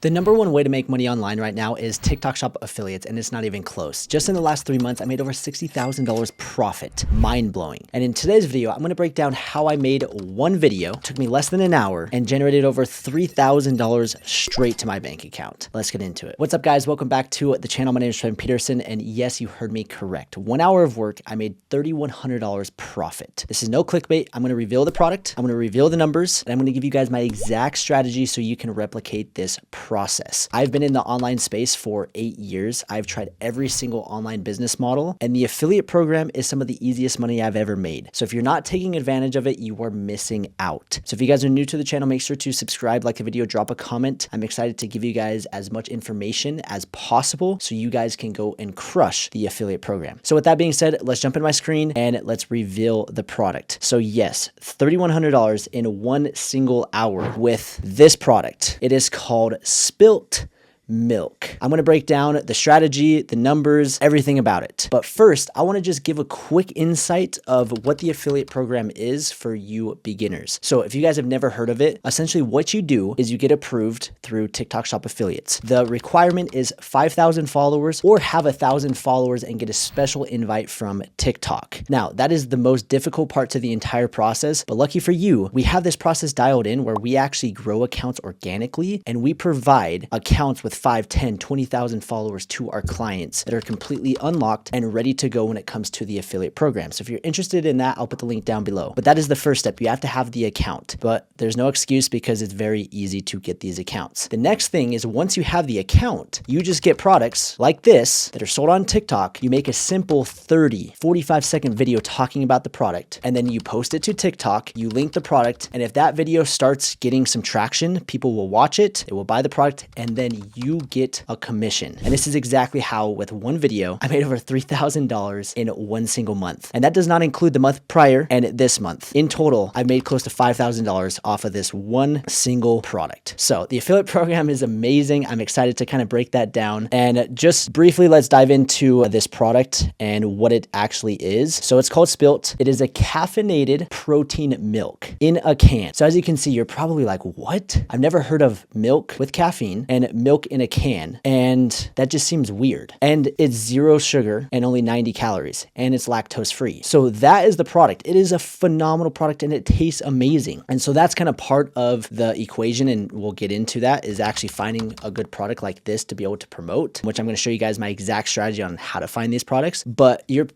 The number one way to make money online right now is TikTok Shop affiliates, and it's not even close. Just in the last 3 months, I made over $60,000 profit. Mind blowing. And in today's video, I'm going to break down how I made one video, took me less than an hour, and generated over $3,000 straight to my bank account. Let's get into it. What's up, guys? Welcome back to the channel. My name is Trevin Peterson, and yes, you heard me correct. 1 hour of work, I made $3,100 profit. This is no clickbait. I'm going to reveal the product. I'm going to reveal the numbers, and I'm going to give you guys my exact strategy so you can replicate this process. I've been in the online space for 8 years. I've tried every single online business model, and the affiliate program is some of the easiest money I've ever made. So if you're not taking advantage of it, you are missing out. So if you guys are new to the channel, make sure to subscribe, like the video, drop a comment. I'm excited to give you guys as much information as possible so you guys can go and crush the affiliate program. So with that being said, let's jump in my screen and let's reveal the product. So yes, $3,100 in 1 single hour with this product. It is called Spilt Milk. I'm going to break down the strategy, the numbers, everything about it. But first, I want to just give a quick insight of what the affiliate program is for you beginners. So if you guys have never heard of it, essentially what you do is you get approved through TikTok Shop affiliates. The requirement is 5,000 followers or have 1,000 followers and get a special invite from TikTok. Now, that is the most difficult part to the entire process, but lucky for you, we have this process dialed in where we actually grow accounts organically and we provide accounts with 5, 10, 20,000 followers to our clients that are completely unlocked and ready to go when it comes to the affiliate program. So if you're interested in that, I'll put the link down below. But that is the first step. You have to have the account, but there's no excuse because it's very easy to get these accounts. The next thing is once you have the account, you just get products like this that are sold on TikTok. You make a simple 30, 45-second video talking about the product, and then you post it to TikTok, you link the product, and if that video starts getting some traction, people will watch it, they will buy the product, and then you get a commission. And this is exactly how with one video, I made over $3,000 in 1 single month. And that does not include the month prior and this month. In total, I made close to $5,000 off of this one single product. So the affiliate program is amazing. I'm excited to kind of break that down. And just briefly, let's dive into this product and what it actually is. So it's called Spilt. It is a caffeinated protein milk in a can. So as you can see, you're probably like, what? I've never heard of milk with caffeine and milk in a can, and that just seems weird. And it's 0 sugar and only 90 calories, and it's lactose free. So that is the product. It is a phenomenal product and it tastes amazing. And so that's kind of part of the equation, and we'll get into that, is actually finding a good product like this to be able to promote, which I'm going to show you guys my exact strategy on how to find these products. But your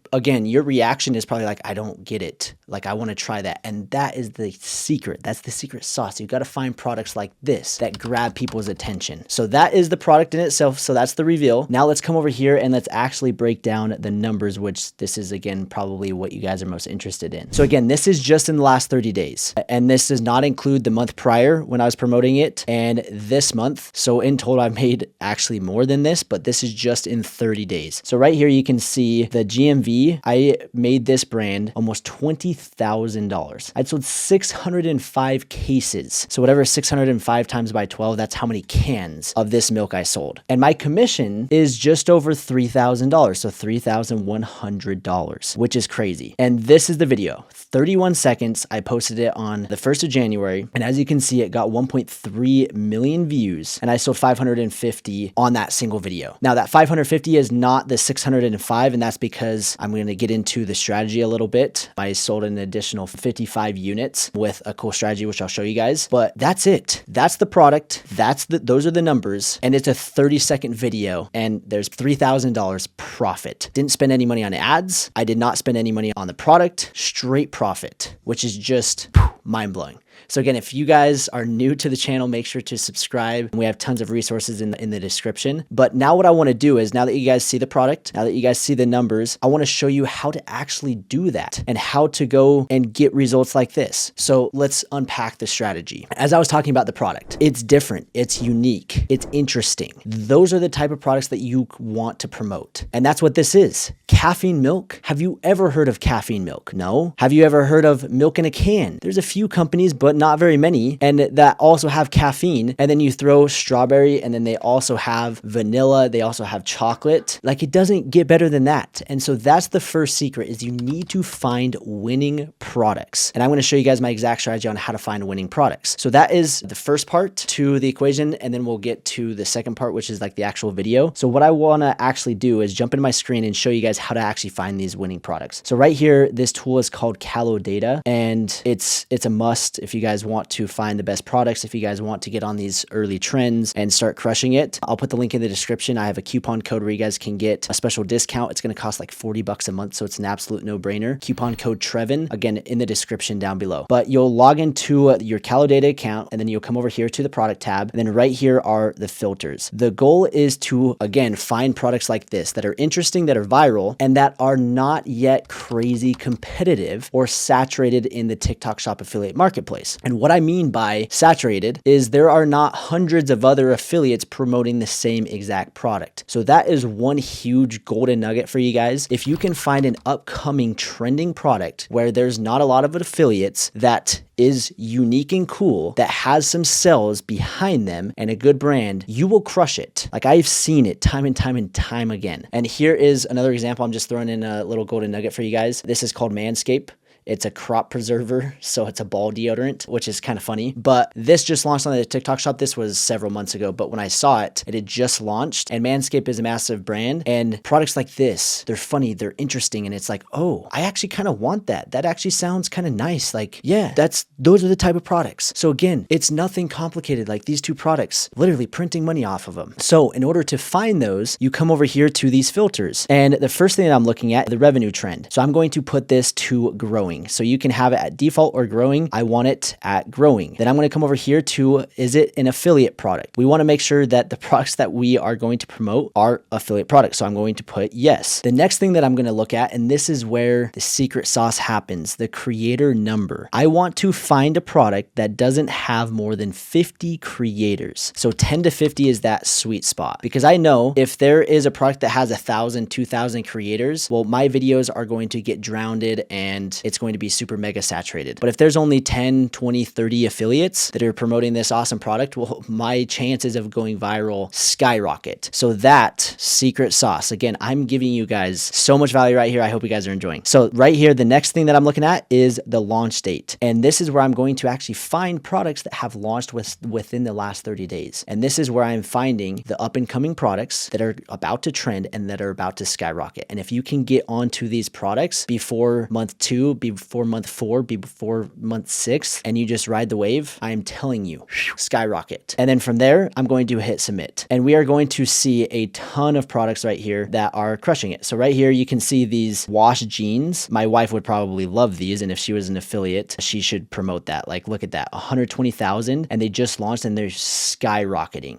reaction is probably like, I don't get it. Like, I want to try that. And that is the secret. That's the secret sauce. You got to find products like this that grab people's attention. So that is the product in itself. So that's the reveal. Now let's come over here and let's actually break down the numbers, which this is, again, probably what you guys are most interested in. So again, this is just in the last 30 days. And this does not include the month prior when I was promoting it and this month. So in total, I made actually more than this, but this is just in 30 days. So right here, you can see the GMV. I made this brand almost $20,000. I'd sold 605 cases. So whatever 605 times by 12, that's how many cans of this milk I sold. And my commission is just over $3,000. So $3,100, which is crazy. And this is the video, 31 seconds. I posted it on the 1st of January. And as you can see, it got 1.3 million views and I sold 550 on that single video. Now that 550 is not the 605. And that's because I'm going to get into the strategy a little bit. I sold an additional 55 units with a cool strategy, which I'll show you guys, but that's it. That's the product. Those are the numbers. And it's a 30-second video and there's $3,000 profit. Didn't spend any money on ads. I did not spend any money on the product. Straight profit, which is just mind-blowing. So again, if you guys are new to the channel, make sure to subscribe. We have tons of resources in the description. But now what I want to do is, now that you guys see the product, now that you guys see the numbers, I want to show you how to actually do that and how to go and get results like this. So let's unpack the strategy. As I was talking about the product, it's different, it's unique, it's interesting. Those are the type of products that you want to promote. And that's what this is. Caffeine milk. Have you ever heard of caffeine milk? No. Have you ever heard of milk in a can? There's a few few companies, but not very many, and that also have caffeine. And then you throw strawberry, and then they also have vanilla. They also have chocolate. Like, it doesn't get better than that. And so that's the first secret, is you need to find winning products. And I'm going to show you guys my exact strategy on how to find winning products. So that is the first part to the equation. And then we'll get to the second part, which is like the actual video. So what I want to actually do is jump into my screen and show you guys how to actually find these winning products. So right here, this tool is called Calodata, and it's a must if you guys want to find the best products, if you guys want to get on these early trends and start crushing it. I'll put the link in the description. I have a coupon code where you guys can get a special discount. It's going to cost like $40 a month, so it's an absolute no-brainer. Coupon code Trevin, again, in the description down below. But you'll log into your Calodata account, and then you'll come over here to the product tab, and then right here are the filters. The goal is to, again, find products like this that are interesting, that are viral, and that are not yet crazy competitive or saturated in the TikTok Shop affiliate marketplace. And what I mean by saturated is there are not hundreds of other affiliates promoting the same exact product. So that is one huge golden nugget for you guys. If you can find an upcoming trending product where there's not a lot of affiliates, that is unique and cool, that has some sales behind them and a good brand, you will crush it. Like, I've seen it time and time and time again. And here is another example. I'm just throwing in a little golden nugget for you guys. This is called Manscaped. It's a crop preserver, so it's a ball deodorant, which is kind of funny. But this just launched on the TikTok Shop. This was several months ago, but when I saw it, it had just launched. And Manscaped is a massive brand. And products like this, they're funny, they're interesting, and it's like, oh, I actually kind of want that. That actually sounds kind of nice. Like, yeah, those are the type of products. So again, it's nothing complicated. Like, these two products, literally printing money off of them. So in order to find those, you come over here to these filters. And the first thing that I'm looking at, the revenue trend. So I'm going to put this to growing. So you can have it at default or growing. I want it at growing. Then I'm going to come over here to, is it an affiliate product? We want to make sure that the products that we are going to promote are affiliate products. So I'm going to put yes. The next thing that I'm going to look at, and this is where the secret sauce happens, the creator number. I want to find a product that doesn't have more than 50 creators. So 10 to 50 is that sweet spot, because I know if there is a product that has 1,000, 2,000 creators, well, my videos are going to get drowned and it's going to be super mega saturated. But if there's only 10, 20, 30 affiliates that are promoting this awesome product, well, my chances of going viral skyrocket. So that secret sauce, again, I'm giving you guys so much value right here. I hope you guys are enjoying. So right here, the next thing that I'm looking at is the launch date. And this is where I'm going to actually find products that have launched within the last 30 days. And this is where I'm finding the up and coming products that are about to trend and that are about to skyrocket. And if you can get onto these products before month 2, before month 4, before month 6, and you just ride the wave, I'm telling you, skyrocket. And then from there, I'm going to hit submit. And we are going to see a ton of products right here that are crushing it. So right here, you can see these wash jeans. My wife would probably love these. And if she was an affiliate, she should promote that. Like, look at that, 120,000. And they just launched and they're skyrocketing,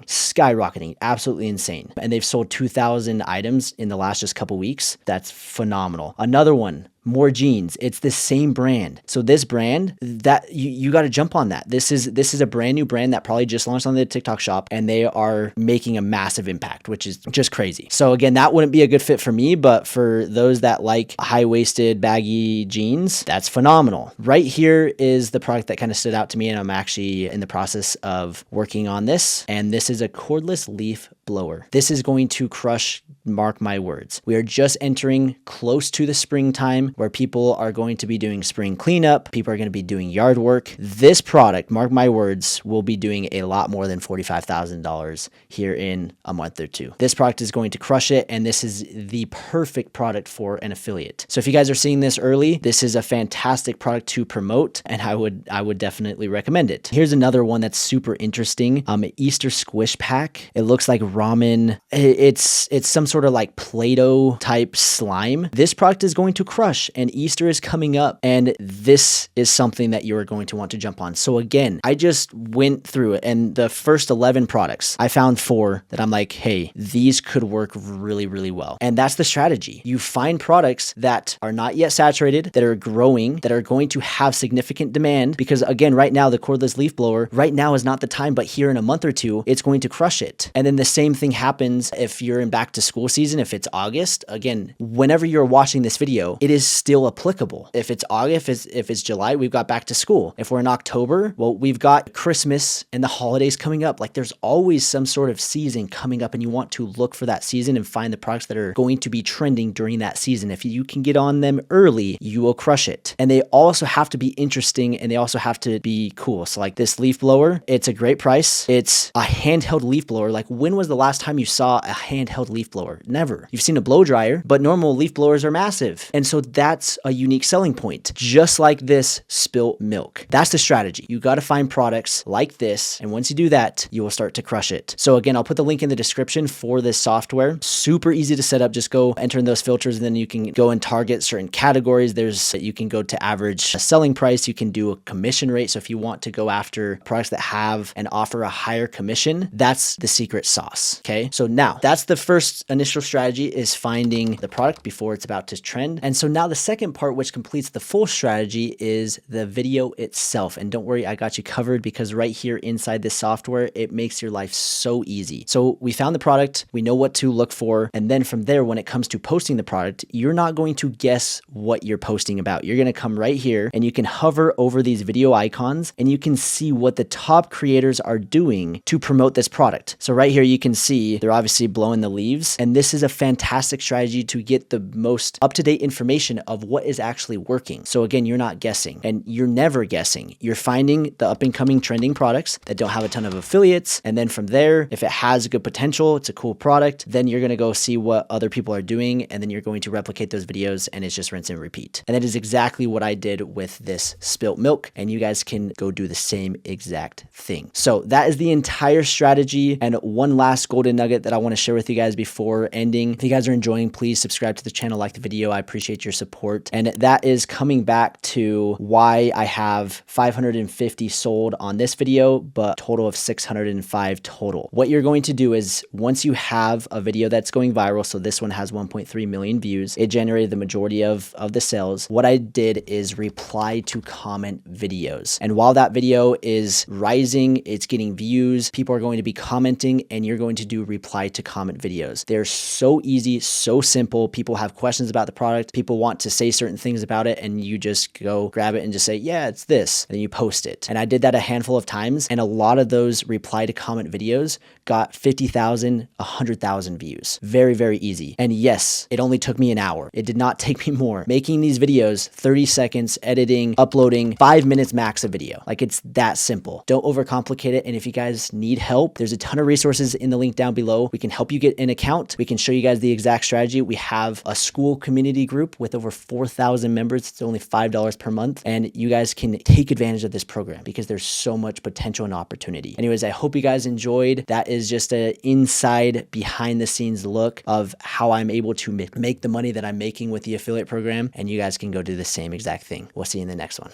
absolutely insane. And they've sold 2,000 items in the last just couple weeks. That's phenomenal. Another one, More Jeans. It's the same brand. So this brand, that you got to jump on that. This is a brand new brand that probably just launched on the TikTok Shop, and they are making a massive impact, which is just crazy. So again, that wouldn't be a good fit for me, but for those that like high-waisted baggy jeans, that's phenomenal. Right here is the product that kind of stood out to me, and I'm actually in the process of working on this. And this is a cordless leaf blower. This is going to crush, mark my words. We are just entering close to the springtime, where people are going to be doing spring cleanup. People are going to be doing yard work. This product, mark my words, will be doing a lot more than $45,000 here in a month or two. This product is going to crush it, and this is the perfect product for an affiliate. So if you guys are seeing this early, this is a fantastic product to promote, and I would definitely recommend it. Here's another one that's super interesting. Easter Squish Pack. It looks like ramen. It's some sort of like Play-Doh type slime. This product is going to crush, and Easter is coming up, and this is something that you are going to want to jump on. So again, I just went through it, and the first 11 products, I found 4 that I'm like, hey, these could work really, really well. And that's the strategy. You find products that are not yet saturated, that are growing, that are going to have significant demand, because again, right now, the cordless leaf blower, right now is not the time, but here in a month or two, it's going to crush it. And then the same thing happens if you're in back to school season, if it's August. Again, whenever you're watching this video, it is still applicable. If it's August, if it's July, we've got back to school. If we're in October, well, we've got Christmas and the holidays coming up. Like there's always some sort of season coming up and you want to look for that season and find the products that are going to be trending during that season. If you can get on them early, you will crush it. And they also have to be interesting and they also have to be cool. So like this leaf blower, it's a great price. It's a handheld leaf blower. Like when was the last time you saw a handheld leaf blower? Never. You've seen a blow dryer, but normal leaf blowers are massive. And so that's a unique selling point. Just like this spilt milk. That's the strategy. You got to find products like this. And once you do that, you will start to crush it. So again, I'll put the link in the description for this software. Super easy to set up. Just go enter in those filters and then you can go and target certain categories. You can go to average selling price. You can do a commission rate. So if you want to go after products that have and offer a higher commission, that's the secret sauce. Okay. So now that's the first initial strategy, is finding the product before it's about to trend. And so now the second part, which completes the full strategy, is the video itself. And don't worry, I got you covered, because right here inside this software, it makes your life so easy. So we found the product, we know what to look for. And then from there, when it comes to posting the product, you're not going to guess what you're posting about. You're going to come right here and you can hover over these video icons and you can see what the top creators are doing to promote this product. So right here, you can see they're obviously blowing the leaves. And this is a fantastic strategy to get the most up-to-date information of what is actually working. So again, you're not guessing, and you're never guessing. You're finding the up-and-coming trending products that don't have a ton of affiliates. And then from there, if it has good potential, it's a cool product, then you're going to go see what other people are doing. And then you're going to replicate those videos, and it's just rinse and repeat. And that is exactly what I did with this spilt milk. And you guys can go do the same exact thing. So that is the entire strategy. And one last golden nugget that I want to share with you guys before ending. If you guys are enjoying, please subscribe to the channel, like the video. I appreciate your support. And that is coming back to why I have 550 sold on this video, but total of 605 total. What you're going to do is, once you have a video that's going viral, so this one has 1.3 million views, it generated the majority of the sales. What I did is reply to comment videos. And while that video is rising, it's getting views, people are going to be commenting, and you're going to do reply to comment videos. They're so easy, so simple. People have questions about the product. People want to say certain things about it, and you just go grab it and just say, yeah, it's this. And then you post it. And I did that a handful of times. And a lot of those reply to comment videos got 50,000, 100,000 views. Very, very easy. And yes, it only took me an hour. It did not take me more. Making these videos, 30 seconds, editing, uploading, 5 minutes max a video. Like, it's that simple. Don't overcomplicate it. And if you guys need help, there's a ton of resources in the link down below. We can help you get an account. We can show you guys the exact strategy. We have a school community group with over 4,000 members. It's only $5 per month. And you guys can take advantage of this program because there's so much potential and opportunity. Anyways, I hope you guys enjoyed. That is just an inside behind the scenes look of how I'm able to make the money that I'm making with the affiliate program. And you guys can go do the same exact thing. We'll see you in the next one.